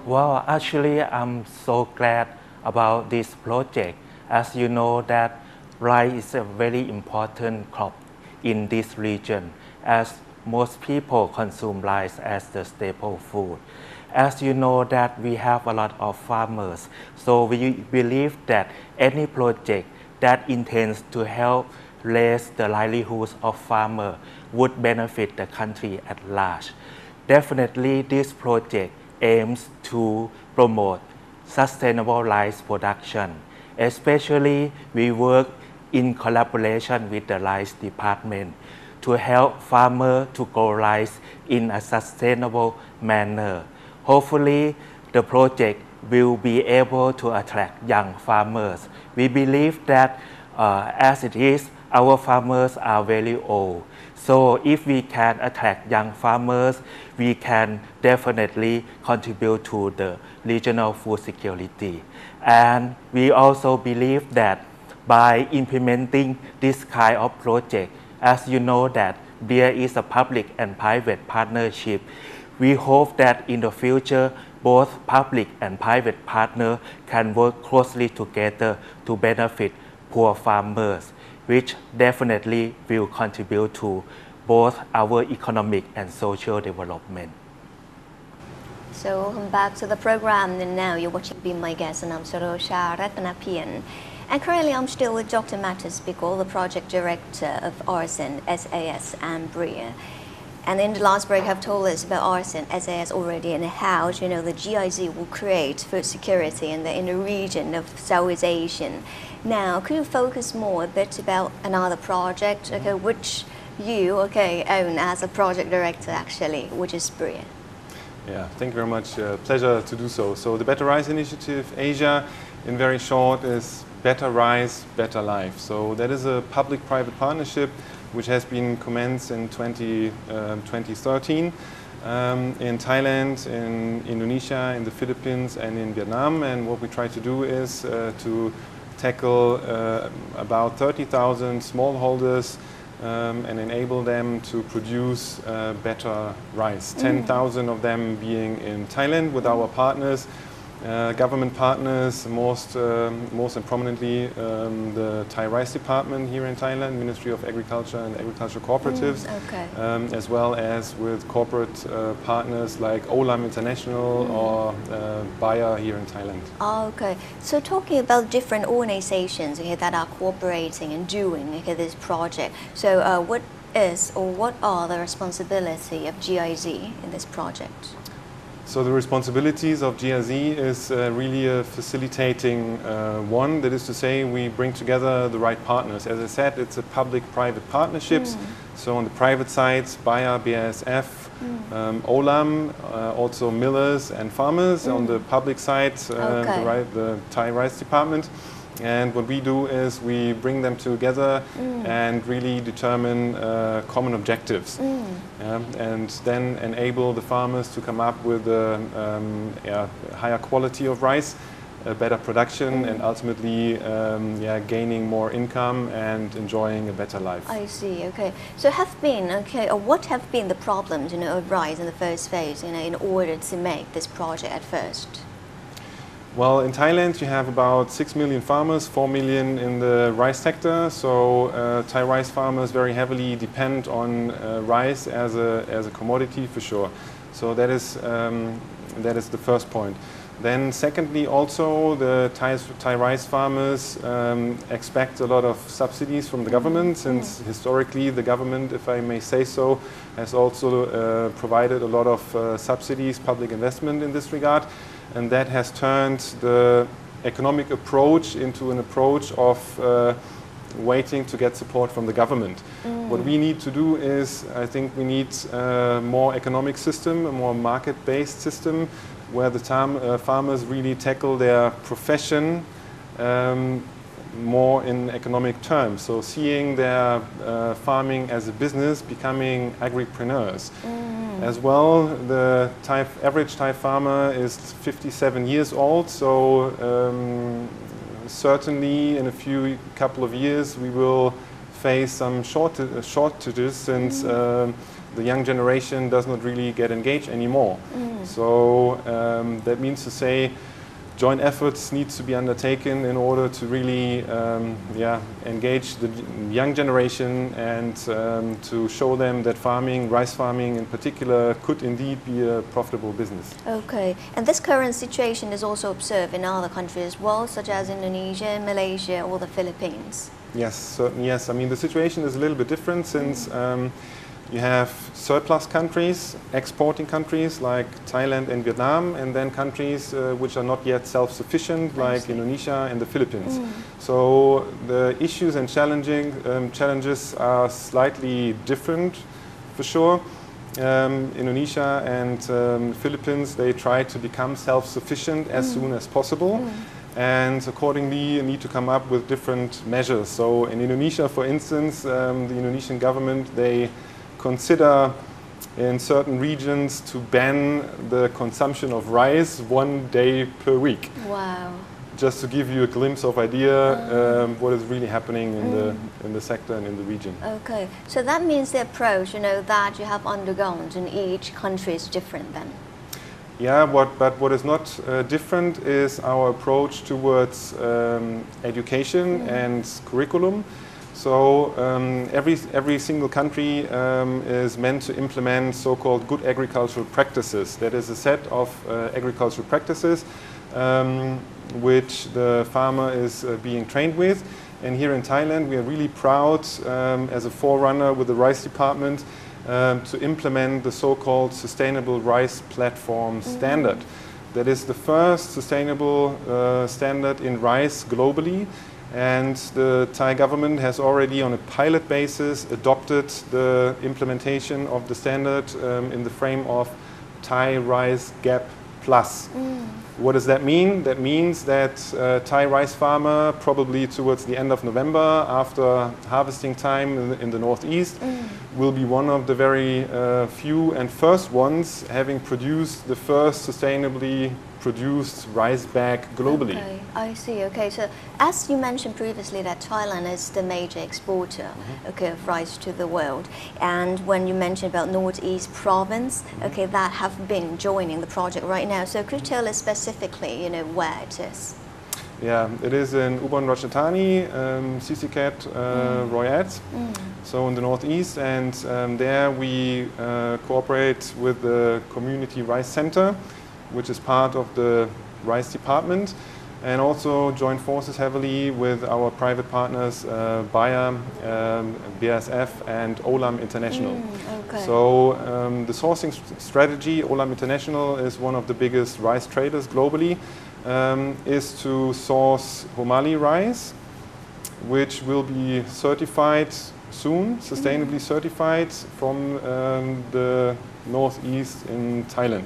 Well, actually, I'm so glad about this project. As you know, that rice is a very important crop in this region, as most people consume rice as the staple food. As you know that we have a lot of farmers, so we believe that any project that intends to help raise the livelihoods of farmers would benefit the country at large. Definitely, this project aims to promote sustainable rice production. Especially, we work in collaboration with the rice department to help farmers to grow rice in a sustainable manner. Hopefully, the project will be able to attract young farmers. We believe that as it is, our farmers are very old. So if we can attract young farmers, we can definitely contribute to the regional food security. And we also believe that by implementing this kind of project, as you know that BRIA is a public and private partnership, we hope that in the future, both public and private partners can work closely together to benefit poor farmers, which definitely will contribute to both our economic and social development. So welcome back to the program, and now you're watching Be My Guest, and I'm Sarosha Ratanapian. And currently I'm still with Dr. Mattis Bickel, the project director of ASEAN, SAS and BRIA. And in the last break, have told us about ASEAN, SAS already, and how the GIZ will create food security in the region of Southeast Asia. Now, could you focus more a bit about another project, which you own as a project director actually, which is BRIA? Yeah, thank you very much. Pleasure to do so. So the Better Rice Initiative Asia, in very short, is Better Rice, Better Life. So that is a public-private partnership which has been commenced in 2013 in Thailand, in Indonesia, in the Philippines and in Vietnam. And what we try to do is to tackle about 30,000 smallholders and enable them to produce better rice. 10,000 of them being in Thailand with our partners, government partners, most and prominently the Thai Rice Department here in Thailand, Ministry of Agriculture and Agriculture Cooperatives, as well as with corporate partners like Olam International or BRIA here in Thailand. Okay, so talking about different organizations that are cooperating and doing this project, so what are the responsibility of GIZ in this project? So the responsibilities of GIZ is really a facilitating one. That is to say, we bring together the right partners. As I said, it's a public-private partnerships. So on the private side, BRIA, BASF, Olam, also millers and farmers. On the public side, the Thai Rice Department. And what we do is we bring them together and really determine common objectives, and then enable the farmers to come up with a higher quality of rice, a better production, and ultimately gaining more income and enjoying a better life. I see. Okay. So what have been the problems of rice in the first phase in order to make this project at first? Well, in Thailand you have about 6 million farmers, 4 million in the rice sector. So Thai rice farmers very heavily depend on rice as a commodity for sure. So that is the first point. Then secondly, also the Thai rice farmers expect a lot of subsidies from the government, since historically the government, if I may say so, has also provided a lot of subsidies, public investment in this regard. And that has turned the economic approach into an approach of waiting to get support from the government. What we need to do is, I think we need a more economic system, a more market-based system, where the farmers really tackle their profession more in economic terms. So seeing their farming as a business, becoming agripreneurs. As well, the average Thai farmer is 57 years old, so certainly in a couple of years we will face some shortages, since the young generation does not really get engaged anymore. So that means to say joint efforts need to be undertaken in order to really engage the young generation and to show them that farming, rice farming in particular, could indeed be a profitable business. Okay, and this current situation is also observed in other countries as well, such as Indonesia, Malaysia, or the Philippines. Yes, certainly yes. I mean, the situation is a little bit different since you have surplus countries, exporting countries like Thailand and Vietnam, and then countries which are not yet self-sufficient like Indonesia and the Philippines. So the issues and challenges are slightly different for sure. Indonesia and Philippines, they try to become self-sufficient as soon as possible. And accordingly need to come up with different measures. So in Indonesia, for instance, the Indonesian government, they consider in certain regions to ban the consumption of rice 1 day per week. Wow. Just to give you a glimpse of idea what is really happening in the sector and in the region. Okay, so that means the approach, that you have undergone in each country is different then? Yeah, but what is not different is our approach towards education and curriculum. So every single country is meant to implement so-called good agricultural practices. That is a set of agricultural practices which the farmer is being trained with. And here in Thailand, we are really proud as a forerunner with the rice department to implement the so-called Sustainable Rice Platform Standard. That is the first sustainable standard in rice globally, and the Thai government has already on a pilot basis adopted the implementation of the standard in the frame of Thai Rice Gap Plus. What does that mean? That means that Thai rice farmer, probably towards the end of November, after harvesting time in the northeast, will be one of the very few and first ones having produced the first sustainably produced rice bag globally. Okay, I see. Okay, so as you mentioned previously that Thailand is the major exporter of rice to the world, and when you mentioned about Northeast province, that have been joining the project right now. So could you tell us specifically, where it is? Yeah, it is in Ubon Ratchathani, Sisiket, Royat, so in the northeast, and there we cooperate with the Community Rice Center, which is part of the rice department, and also join forces heavily with our private partners, BRIA, BASF, and Olam International. So the sourcing strategy, Olam International is one of the biggest rice traders globally, is to source Homali rice, which will be certified soon, sustainably certified from the northeast in Thailand.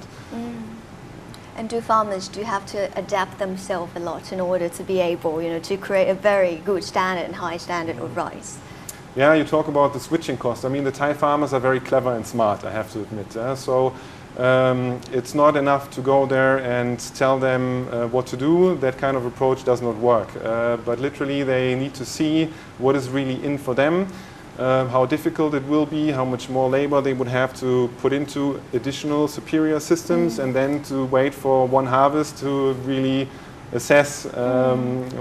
And do farmers have to adapt themselves a lot in order to be able, to create a very good standard and high standard of rice? Yeah, you talk about the switching cost. I mean, the Thai farmers are very clever and smart, I have to admit. So it's not enough to go there and tell them what to do. That kind of approach does not work. But literally, they need to see what is really in for them. How difficult it will be, how much more labor they would have to put into additional superior systems, and then to wait for one harvest to really assess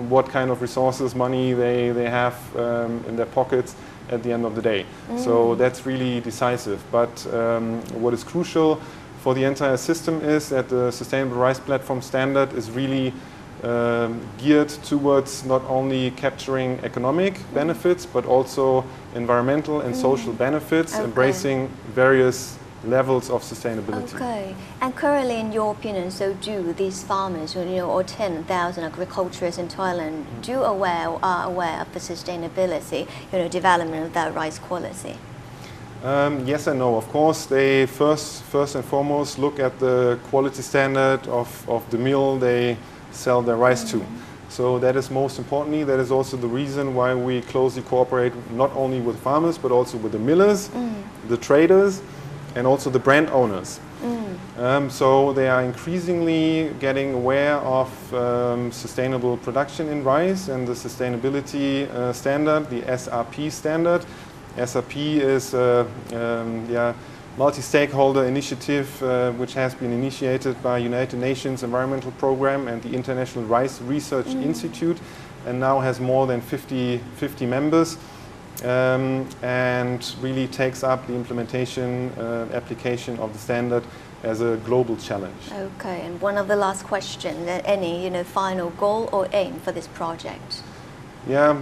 what kind of resources, money they have in their pockets at the end of the day. So that's really decisive. But what is crucial for the entire system is that the Sustainable Rice Platform Standard is really geared towards not only capturing economic benefits, but also environmental and social benefits, embracing various levels of sustainability. Okay, and currently, in your opinion, so do these farmers, or 10,000 agriculturists in Thailand, are aware of the sustainability, development of that rice quality? Yes and no. Of course, they first and foremost look at the quality standard of the mill they sell their rice to. So that is most importantly. That is also the reason why we closely cooperate not only with farmers but also with the millers, the traders, and also the brand owners. So they are increasingly getting aware of sustainable production in rice and the sustainability standard, the SRP standard. SRP is multi-stakeholder initiative which has been initiated by United Nations Environmental Programme and the International Rice Research Institute, and now has more than 50 members, and really takes up the implementation, application of the standard as a global challenge. Okay, and one of the last questions, any final goal or aim for this project? Yeah,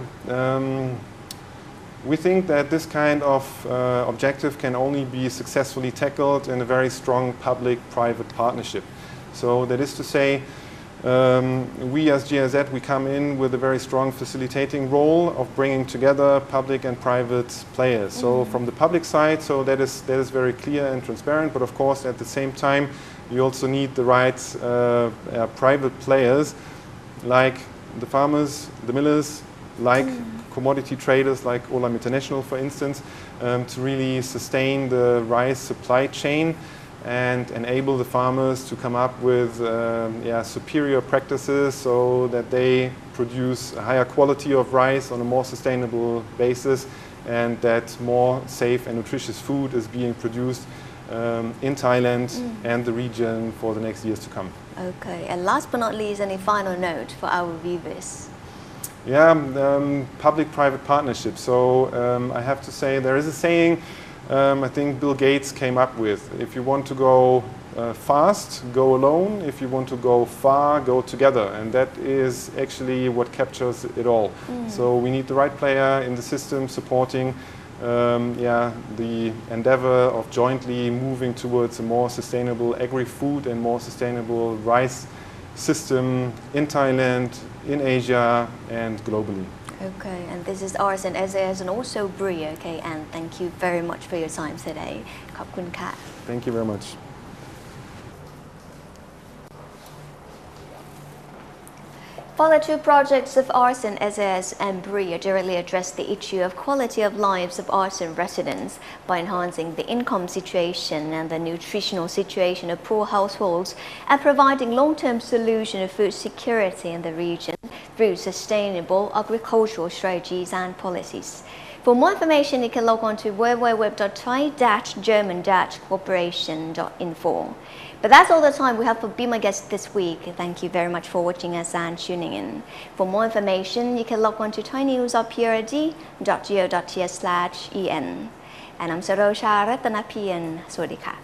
we think that this kind of objective can only be successfully tackled in a very strong public-private partnership. So that is to say, we as GIZ, we come in with a very strong facilitating role of bringing together public and private players. So from the public side, so that is very clear and transparent, but of course at the same time you also need the right private players like the farmers, the millers, like commodity traders like Olam International, for instance, to really sustain the rice supply chain and enable the farmers to come up with superior practices so that they produce a higher quality of rice on a more sustainable basis, and that more safe and nutritious food is being produced in Thailand and the region for the next years to come. Okay, and last but not least, any final note for our viewers? Yeah, public-private partnership. So I have to say there is a saying I think Bill Gates came up with. If you want to go fast, go alone. If you want to go far, go together. And that is actually what captures it all. So we need the right player in the system supporting the endeavor of jointly moving towards a more sustainable agri-food and more sustainable rice system in Thailand, in Asia and globally. Okay, and this is ASEAN, SAS and also BRIA, okay, and thank you very much for your time today. ขอบคุณค่ะ Thank you very much. For the two projects of ASEAN, SAS and BRIA directly address the issue of quality of lives of ASEAN residents by enhancing the income situation and the nutritional situation of poor households and providing long-term solution of food security in the region through sustainable agricultural strategies and policies. For more information, you can log on to www.thai-german-cooperation.info. But that's all the time we have for Be My Guest this week. Thank you very much for watching us and tuning in. For more information, you can log on to thainewsrprd.go.th/en. And I'm Sarosha Ratanapian. สวัสดีค่ะ